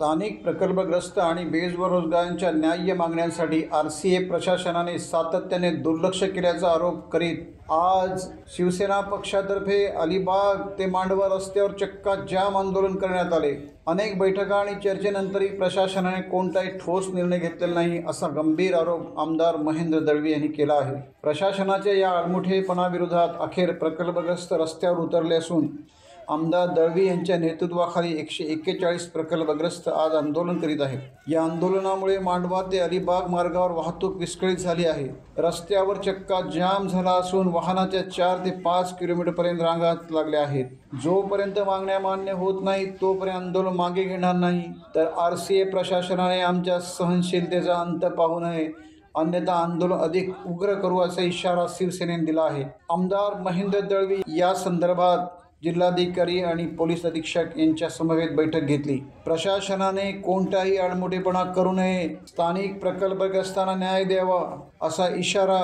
स्थानिक प्रकल्पग्रस्त आणि बेरोजगारांच्या न्याय्य मागण्यांसाठी RCA प्रशासनाने सातत्याने दुर्लक्ष केल्याचा आरोप करीत आज शिवसेना पक्षातर्फे अलिबाग ते मांडवा रस्त्यावर चक्का जाम आंदोलन करण्यात आले। अनेक बैठका आणि चर्चेनंतरही प्रशासनाने कोणताही ठोस निर्णय घेतलेला नाही असा गंभीर आरोप आमदार महेंद्र दळवी यांनी केला आहे। प्रशासनाच्या या आडमुठेपणाविरोधात अखेर प्रकल्पग्रस्त रस्त्यावर उतरले असून आमदार दळवी यांच्या नेतृत्वाखाली 141 प्रकल्पग्रस्त आज आंदोलन करीत आहेत। या आंदोलनामुळे मांडवा ते अलिबाग मार्गावर वाहतूक विस्कळीत झाली आहे। रस्त्यावर चक्का जाम झाला असून वाहनाच्या 4 ते 5 किलोमीटरपर्यंत रांगा लागल्या आहेत। जोपर्यंत मागण्या मान्य होत नाही तोपर्यंत आंदोलन मागे घेणार नाही, तर RCA प्रशासनाने आमच्या सहनशीलतेचा अंत पाहू नये, अन्यथा आंदोलन अधिक उग्र करू असा इशारा शिवसेनेने दिला आहे। आमदार महेंद्र दळवी या संदर्भात जिल्हाधिकारी आणि पोलीस अधीक्षक यांच्या समवेत बैठक घेतली। प्रशासनाने कोणताही आडमुठेपणा करू नये, स्थानिक प्रकल्पग्रस्तांना न्याय द्यावा असा इशारा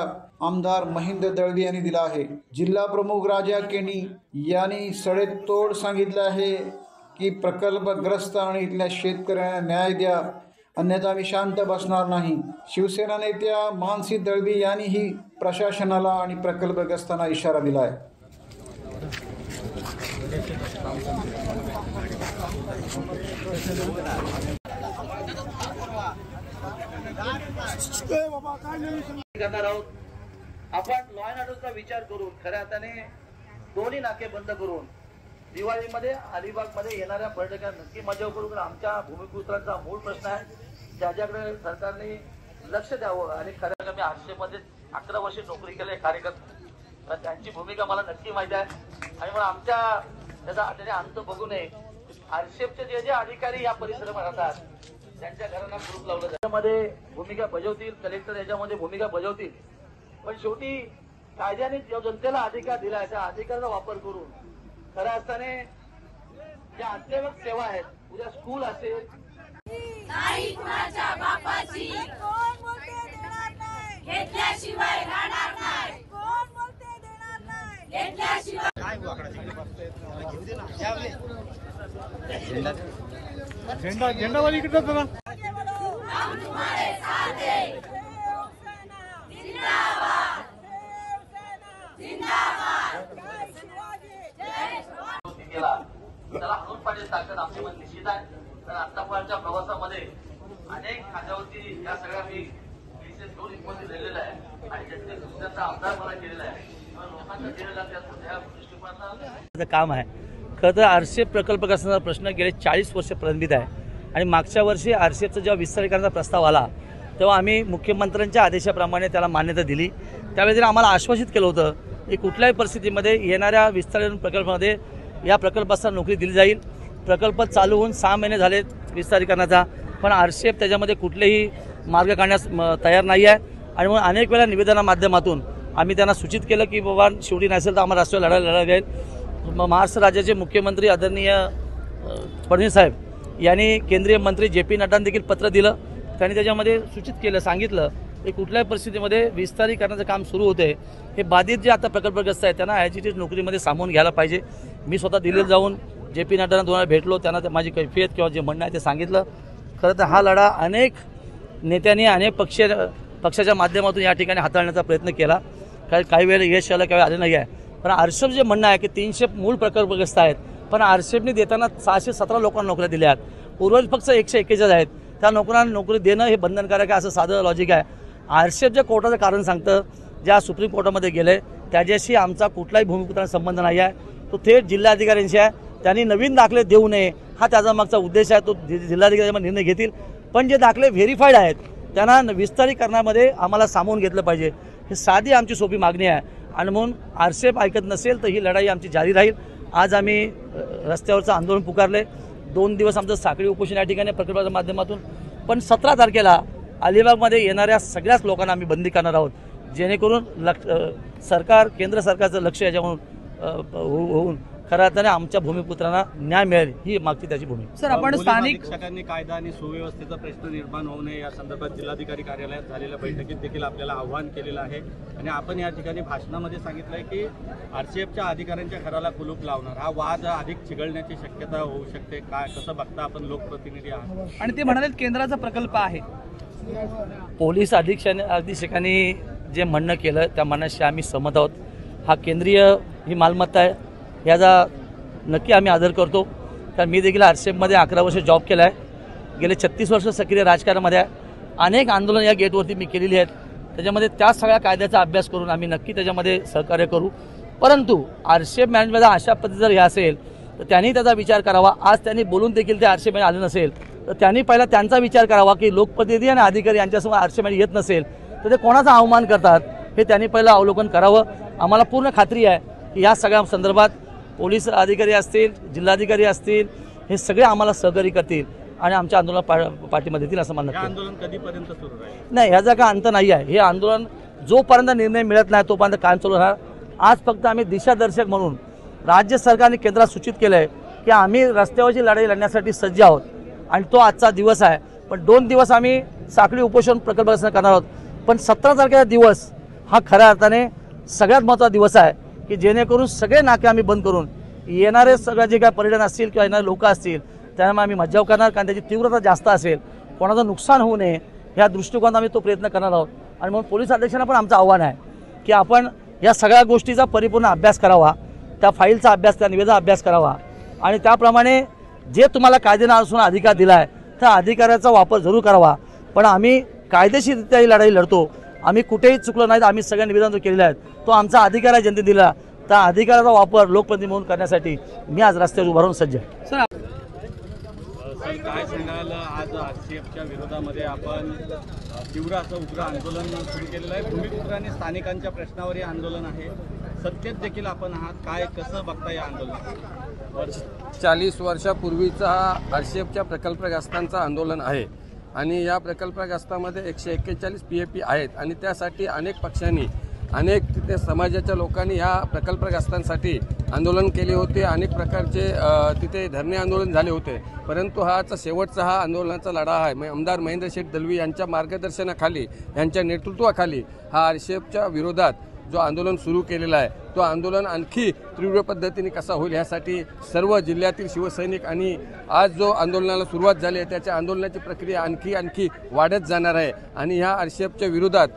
आमदार महेंद्र दळवी यांनी दिला आहे। जिल्हा प्रमुख राजा केनी यांनी सडेतोड सांगितले आहे की प्रकल्पग्रस्त आणि इथल्या शेतकऱ्यांना न्याय द्या, अन्यथा आम्ही शांत बसणार नाही। शिवसेना नेत्या मानसी दळवी यांनीही प्रशासनाला आणि प्रकल्पग्रस्तांना इशारा दिला आहे। करणार आहोत आपण लॉ अँड ऑर्डरचा विचार करून खऱ्या अर्थाने दोन्ही नाके बंद करून दिवाळीमध्ये अलिबागमध्ये येणाऱ्या पर्यटकांना नक्की मजा करून आमच्या भूमिपुत्रांचा मूळ प्रश्न आहे ज्याच्याकडे सरकारने लक्ष द्यावं। आणि खऱ्या मी 800 मध्ये 11 वर्ष नोकरी केली कार्यकर्ता, त्यांची भूमिका मला नक्की माहिती आहे आणि मग आमच्या त्याचा अंत बघू नये। आरक्षेपचे जे अधिकारी या परिसरात राहतात त्यांच्या घरांना कुलूप लावलं त्यामध्ये भूमिका बजावतील, कलेक्टर याच्यामध्ये भूमिका बजावतील, पण शेवटी कायद्याने जो जनतेला अधिकार दिला आहे त्या अधिकाराचा वापर करून खऱ्या अर्थाने ज्या अत्यावश्यक सेवा आहेत, उद्या स्कूल असेल झेंडावाली इकडे जरा त्याला हाणून पाडण्याची ताकद आपल्यामध्ये निश्चित आहे। तर आतापर्यंतच्या प्रवासामध्ये अनेक खात्यावरती या सगळ्या मी विशेष दोन इतमध्ये लिहिलेला आहे आणि त्याचा आमदार मला केलेला आहे, लोकांचा दिलेला त्या दृष्टिकोनाचा काम आहे। खरं तर RCA प्रकल्पग्रस्तांचा प्रश्न गेले 40 वर्ष प्रलंबित आहे आणि मागच्या वर्षी RCAचा जेव्हा विस्तारीकरणाचा प्रस्ताव आला तेव्हा आम्ही मुख्यमंत्र्यांच्या आदेशाप्रमाणे त्याला मान्यता दिली। त्यावेळी त्यांनी आम्हाला आश्वासित केलं होतं की कुठल्याही परिस्थितीमध्ये येणाऱ्या विस्तारीकरण प्रकल्पामध्ये या प्रकल्पाला नोकरी दिली जाईल। प्रकल्प चालू होऊन 6 महिने झाले विस्तारीकरणाचा, पण RCA त्याच्यामध्ये कुठलेही मार्ग काढण्यास तयार नाही आहे आणि म्हणून अनेक वेळा निवेदना माध्यमातून आम्ही त्यांना सूचित केलं की बाबा शेवटी नसेल तर आम्हाला राष्ट्रीय लढायला जाईल। महाराष्ट्र राज्याचे मुख्यमंत्री आदरणीय फडणवीस साहेब यांनी केंद्रीय मंत्री JP नड्डांना देखील पत्र दिलं। त्यांनी त्याच्यामध्ये सूचित केलं, सांगितलं की कुठल्याही परिस्थितीमध्ये विस्तारीकरणाचं काम सुरू होते हे बाधित जे आता प्रकल्पग्रस्त आहेत त्यांना ॲज इट इज नोकरीमध्ये सामावून घ्यायला पाहिजे। मी स्वतः दिल्लीला जाऊन JP नड्डांना 2 वेळा भेटलो, त्यांना माझी कैफियत किंवा जे म्हणणं आहे ते सांगितलं। खरं तर हा लढा अनेक नेत्यांनी अनेक पक्षाच्या माध्यमातून या ठिकाणी हाताळण्याचा प्रयत्न केला, काही वेळेला यश आलं, काही आलं नाही आहे। पण RCA जे म्हणणं आहे की 300 मूळ प्रकल्पग्रस्त आहेत, पण RCAने देताना 617 लोकांना नोकऱ्या दिल्या आहेत, उर्वरित फक्त 141 आहेत। त्या लोकांना नोकरी देणं हे बंधनकारक आहे असं साधं लॉजिक आहे। RCA जे कोर्टाचं कारण सांगतं, ज्या सुप्रीम कोर्टामध्ये गेले त्याच्याशी आमचा कुठलाही भूमिपुत्रांचा संबंध नाही आहे, तो थेट जिल्हाधिकाऱ्यांशी आहे। त्यांनी नवीन दाखले देऊ नये हा त्याचा मागचा उद्देश आहे, तो जिल्हाधिकारी निर्णय घेतील। पण जे दाखले व्हेरीफाईड आहेत त्यांना विस्तारीकरणामध्ये आम्हाला सामावून घेतलं पाहिजे, ही साधी आमची सोपी मागणी आहे आणि म्हणून RCA ऐकत नसेल तर ही लढाई आमची जारी राहील। आज आम्ही रस्त्यावरचं आंदोलन पुकारले, 2 दिवस आमचं साखळी उपोषण या ठिकाणी प्रकल्पाच्या माध्यमातून, पण 17 तारखेला अलिबागमध्ये येणाऱ्या सगळ्याच लोकांना आम्ही बंदी करणार आहोत, जेणेकरून सरकार केंद्र सरकारचं लक्ष याच्यावरून होऊन खऱ्या अर्थाने आमच्या भूमिपुत्रांना न्याय मिळेल ही मागची त्याची भूमिका. सर, आपण पोलीस स्थानिक अधीक्षकांनी कायदा आणि सुव्यवस्थेचा प्रश्न निर्माण होऊ नये या संदर्भात जिल्हाधिकारी कार्यालयात झालेल्या बैठकीत देखील आपल्याला आव्हान केलेलं आहे आणि आपण या ठिकाणी भाषणामध्ये सांगितलंय की आरसीएफच्या अधिकाऱ्यांच्या घराला कुलूप लावणार. हा वाद अधिक चिघळण्याची शक्यता होऊ शकते. काय कसं बघता आपण लोकप्रतिनिधी आहात? आणि ते म्हणाले केंद्राचा प्रकल्प आहे. पोलीस अधीक्षकांनी जे म्हणणं केलं त्या म्हणण्याशी आम्ही सहमत आहोत. हा केंद्रीय ही मालमत्ता आहे, याचा नक्की आम्ही आदर करतो. कारण मी देखील आरसीएफमध्ये 11 वर्ष जॉब केला आहे. गेले 36 वर्ष सक्रिय राजकारणामध्ये आहे. अनेक आंदोलन या गेटवरती मी केलेली आहेत. त्याच्यामध्ये त्या सगळ्या कायद्याचा अभ्यास करून आम्ही नक्की त्याच्यामध्ये सहकार्य करू. परंतु आरसीएफ मॅनेजमेंट अशा पद्धती जर हे असेल तर त्यांनी त्याचा विचार करावा. आज त्यांनी बोलून देखील ते आरसीएफ आले नसेल तर त्यांनी पहिला त्यांचा विचार करावा की लोकप्रतिनिधी आणि अधिकारी यांच्यासमोर आरसीएफ येत नसेल तर ते कोणाचा अवमान करतात हे त्यांनी पहिलं अवलोकन करावं. आम्हाला पूर्ण खात्री आहे की या सगळ्या संदर्भात पोलीस अधिकारी असतील, जिल्हाधिकारी असतील, हे सगळे आम्हाला सहकार्य करतील आणि आमच्या आंदोलनाला पाठिंबा देतील असं मला हे नक्की. आंदोलन कधीपर्यंत सुरू राहील? नाही, ह्याचा काय अंत नाही आहे. हे आंदोलन जोपर्यंत निर्णय मिळत नाही तोपर्यंत कायम चालू राहणार. आज फक्त आम्ही दिशादर्शक म्हणून राज्य सरकारने केंद्रात सूचित केलं आहे की आम्ही रस्त्यावरची लढाई लढण्यासाठी सज्ज आहोत आणि तो आजचा दिवस आहे. पण 2 दिवस आम्ही साखळी उपोषण प्रकल्प करणार आहोत. पण 17 तारखेचा दिवस हा खऱ्या अर्थाने सगळ्यात महत्त्वाचा दिवस आहे की जेणेकरून सगळे नाके आम्ही बंद करून येणारे सगळे जे काय पर्यटन असतील किंवा येणारे लोक असतील त्यांना आम्ही मज्जाव करणार. कारण त्याची तीव्रता जास्त असेल, कोणाचं नुकसान होऊ नये ह्या दृष्टिकोनात आम्ही तो प्रयत्न करणार आहोत. आणि म्हणून पोलीस अधीक्षकांना पण आमचं आव्हान आहे की आपण या सगळ्या गोष्टीचा परिपूर्ण अभ्यास करावा, त्या फाईलचा अभ्यास, त्या निवेदनाचा अभ्यास करावा आणि त्याप्रमाणे जे तुम्हाला कायदेनुसार अधिकार दिला आहे त्या अधिकाराचा वापर जरूर करावा. पण आम्ही कायदेशीररित्या ही लढाई लढतो. आम्ही कुठेही चुकलो नाहीत. आम्ही सगळ्या निवेदन जो केलेले आहेत तो आमचा अधिकार आहे जनतेने दिला. त्या अधिकाराचा वापर लोकप्रतिनिधी म्हणून करण्यासाठी मी आज रस्त्यावर उभा राहून सज्ज आहे. सर, सर, काय सांगाल? आज आरसीएफच्या विरोधामध्ये आपण तीव्र असं उग्र आंदोलन सुरू केलेलं आहे. भूमिपुत्र आणि स्थानिकांच्या प्रश्नावर हे आंदोलन आहे. सत्तेत देखील आपण आहात. काय कसं बघता या आंदोलन? 40 वर्षापूर्वीचा हा आरसीएफच्या प्रकल्पग्रस्तांचा आंदोलन आहे आणि या प्रकल्पग्रस्तामध्ये 141 PAP आहेत आणि त्यासाठी अनेक पक्षांनी, अनेक तिथे समाजाच्या लोकांनी या प्रकल्पग्रस्तांसाठी आंदोलन केले होते. अनेक प्रकारचे तिथे धरणे आंदोलन झाले होते. परंतु हाचा शेवटचा हा आंदोलनाचा लढा आहे. आमदार महेंद्र शेठ दलवी यांच्या मार्गदर्शनाखाली, यांच्या नेतृत्वाखाली हा आरसीएफच्या विरोधात जो आंदोलन सुरू केलेला आहे तो आंदोलन आणखी तीव्र पद्धतीने कसा होईल यासाठी सर्व जिल्ह्यातील शिवसैनिक आणि आज जो आंदोलनाला सुरुवात झाली आहे त्याच्या आंदोलनाची प्रक्रिया आणखी वाढत जाणार आहे आणि ह्या आरसीएफच्या विरोधात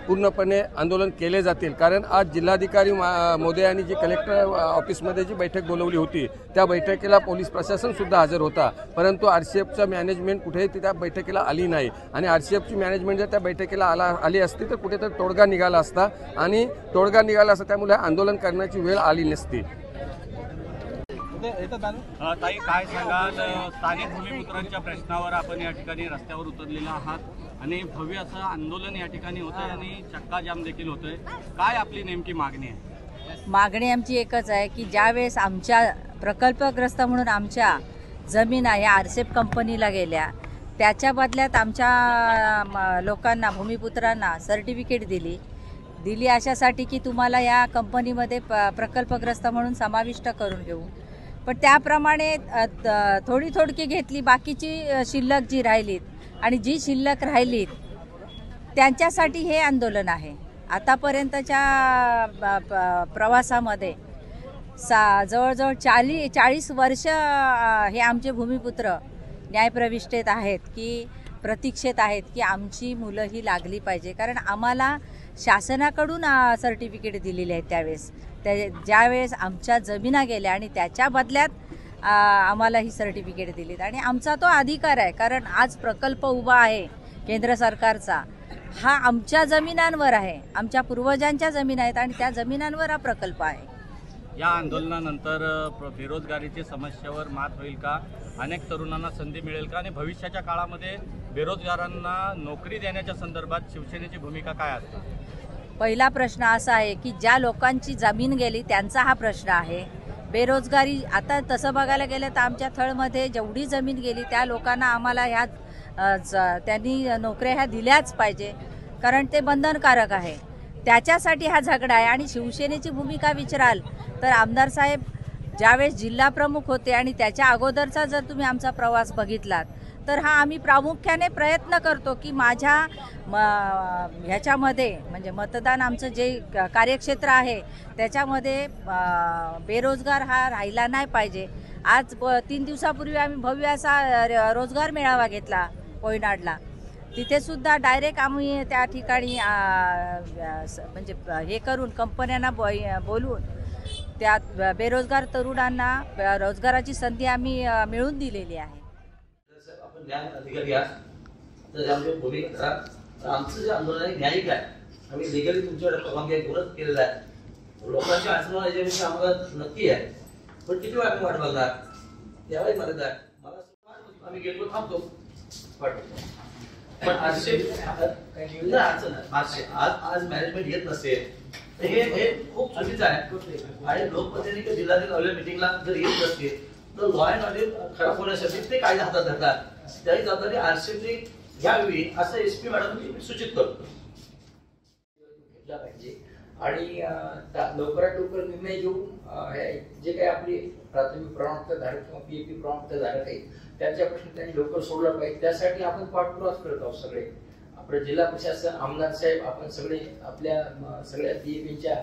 पूर्णपणे आंदोलन केले जातील. कारण आज जिल्हाधिकारी मोदयांनी जी कलेक्टर ऑफिसमध्ये जी बैठक बोलवली होती त्या बैठकीला पोलीस प्रशासनसुद्धा हजर होता. परंतु आरसीएफचं मॅनेजमेंट कुठेही त्या बैठकीला आली नाही आणि आरसीएफची मॅनेजमेंट जर त्या बैठकीला आली असती तर कुठेतरी तोडगा निघाला असता आणि तोडगा निघाला असता त्यामुळे आंदोलन करण्याची वेळ आली नसती. ताई, काय सांगाल? स्थानिक भूमिपुत्रांच्या प्रश्नावर आपण या ठिकाणी रस्त्यावर उतरलेला आहात आणि भव्य असं आंदोलन या ठिकाणी होतंय आणि चक्का जाम देखील होतोय. काय आपली नेमकी मागणी आहे? मागणी आमची एकच आहे की ज्यावेळेस आमच्या प्रकल्पग्रस्त म्हणून आमच्या जमीन आहे आरसीएफ कंपनीला गेल्या त्याच्या बदल्यात आमच्या लोकांना, भूमिपुत्रांना सर्टिफिकेट दिली अशासाठी की तुम्हाला या कंपनीमध्ये प्रकल्पग्रस्त म्हणून समाविष्ट करून घेऊ. पण त्याप्रमाणे थोडकी घेतली, बाकीची शिल्लक जी राहिलीत आणि जी शिल्लक राहिलीत त्यांच्यासाठी हे आंदोलन आहे. आतापर्यंतच्या प्रवासामध्ये जवळजवळ 40 वर्ष हे आमचे भूमिपुत्र न्यायप्रविष्टेत आहेत की प्रतीक्षेत आहेत की आमची मुलं ही लागली पाहिजे. कारण आम्हाला शासनाकडून सर्टिफिकेट दिलेले आहेत त्यावेळेस, ज्यावेळेस आमच्या जमिना गेल्या आणि त्याच्या बदल्यात आम्हाला ही सर्टिफिकेट दिलीत आणि आमचा तो अधिकार आहे. कारण आज प्रकल्प उभा आहे केंद्र सरकारचा, हा आमच्या जमिनांवर आहे, आमच्या पूर्वजांच्या जमीन आहेत आणि त्या जमिनांवर हा प्रकल्प आहे. या आंदोलनानंतर बेरोजगारीच्या समस्येवर मात होईल का? अनेक तरुणांना संधी मिळेल का? आणि भविष्याच्या काळामध्ये बेरोजगारांना नोकरी देण्याच्या संदर्भात शिवसेनेची भूमिका काय असते? पहिला प्रश्न असा आहे की ज्या लोकांची जमीन गेली त्यांचा हा प्रश्न आहे. बेरोजगारी आता तसं बघायला गेलं तर आमच्या थळमध्ये जेवढी जमीन गेली त्या लोकांना आम्हाला ह्या त्यांनी नोकऱ्या ह्या दिल्याच पाहिजे, कारण ते बंधनकारक आहे. त्याच्यासाठी हा झगडा आहे. आणि शिवसेनेची भूमिका विचाराल तर आमदार साहेब ज्यावेळेस जिल्हा प्रमुख होते आणि त्याच्या अगोदरचा जर तुम्ही आमचा प्रवास बघितलात तर हा आम्ही प्रामुख्याने प्रयत्न करतो की माझ्या ह्याच्यामध्ये म्हणजे मतदान आमचं जे कार्यक्षेत्र आहे त्याच्यामध्ये बेरोजगार हा राहिला नाही पाहिजे. आज 3 दिवसापूर्वी आम्ही भव्य असा रोजगार मेळावा घेतला कोयनाडला. तिथे सुद्धा डायरेक्ट आम्ही त्या ठिकाणी म्हणजे हे करून कंपन्यांना बोलवून त्या बेरोजगार तरुणांना रोजगाराची संधी आम्ही मिळवून दिलेली आहे. आपण न्याय अधिकारी आहात तर यामध्ये भूमिका करा. तर आमचं जे आंदोलन आहे न्यायिक आहे. आम्ही लिगली तुमच्याकडे परवानगी घेऊनच केलेलं आहे. लोकांच्या अडचणी याच्याविषयी आम्हाला नक्की आहे. पण किती वेळ आम्ही वाट बघणार त्यावेळी मदत आहे. मला आम्ही गेलो थांबतो पण आज मॅनेजमेंट येत नसेल तर हे खूप चुकीचं आहे. आणि लोकप्रतिनिधी जिल्हाधिकारी मीटिंगला जर येत नसतील तर लॉ अँड ऑर्डर खराब होण्यासाठी ते कायदा हातात धरतात. त्याची जबाबदारी आरसीएफने घ्यावी असं एसपी मॅडम मी सूचित करतो. घेतला पाहिजे आणि लवकरात लवकर निर्णय घेऊन जे काही आपली प्राथमिक प्रमाणपत्र धारक किंवा पीएपी प्रमाणपत्र धारक आहेत त्यांच्या प्रश्न त्यांनी लवकर सोडला पाहिजे. त्यासाठी आपण पाठपुरावा करत आहोत. सगळे आपलं जिल्हा प्रशासन, आमदार साहेब, आपण सगळे आपल्या सगळ्या पीएपीच्या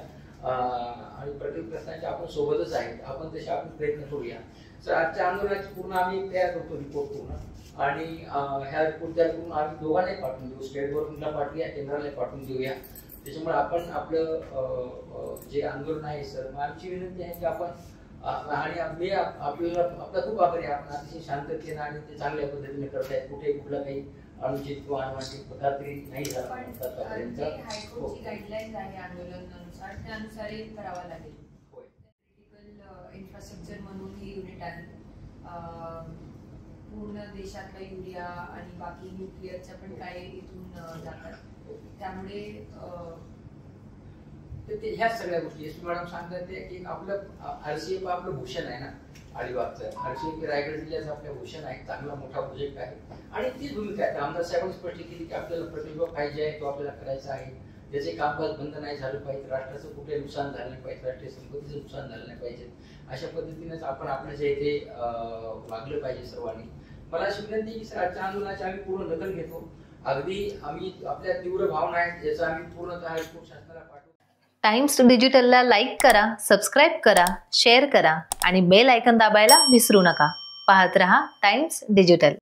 आणि प्रकल्पग्रस्तांच्या आपण सोबतच आहेत. आपण तसे आपण प्रयत्न करूया. तर आजच्या आंदोलनाची पूर्ण आम्ही तयार करतो रिपोर्ट पूर्ण आणि ह्या रिपोर्ट तयार करून आम्ही दोघांनाही पाठवून देऊ. स्टेट गव्हर्नमेंटला पाठवूया, केंद्राला पाठवून देऊया. त्याच्यामुळे आपण आपलं जे आंदोलन आहे सर, आमची विनंती आहे की आपण आणि मी आपल्याला आपला खूप आभारी आहे. आपण अतिशय शांततेनं आणि ते चांगल्या पद्धतीने करतायत. कुठे कुठला काही अनुचित किंवा अनुवांछित पदार्थ नाही झाला आतापर्यंत. हायकोर्टची गाईडलाईन्स आहे आंदोलनानुसार त्यानुसारही करावा लागेल. क्रिटिकल इन्फ्रास्ट्रक्चर म्हणून ही युनिट आहे. पूर्ण देशातला युरिया आणि बाकी न्यूक्लिअरच्या पण काही इथून जातात. त्यामुळे ह्या सगळ्या गोष्टी एस पी मॅडम सांगतात की आपलं आरसीएफ आपलं भूषण आहे ना अलिबागचं. आरसीएफ रायगड जिल्ह्याचं आपलं भूषण आहे. चांगला मोठा प्रोजेक्ट आहे आणि तीच भूमिका आहे. आमदार साहेबांनी स्पष्ट केली की आपल्याला प्रकल्प पाहिजे आहे, तो आपल्याला करायचा आहे. त्याचे कामकाज बंद नाही झालं पाहिजे. राष्ट्राचं कुठे नुकसान झालं नाही पाहिजे. राष्ट्रीय संपत्तीचं नुकसान झालं नाही पाहिजे. अशा पद्धतीनेच आपण आपल्या इथे वागलं पाहिजे सर्वांनी. मला अशी विनंती की सर आजच्या आंदोलनाची आम्ही पूर्ण दखल घेतो. अगदी आम्ही आपल्या तीव्र भावना आहेत याचा आम्ही पूर्णतः शासनाला पाठवू. टाइम्स डिजिटलला लाईक करा, सबस्क्राईब करा, शेअर करा आणि बेल आयकॉन दाबायला विसरू नका. पाहत रहा टाइम्स डिजिटल.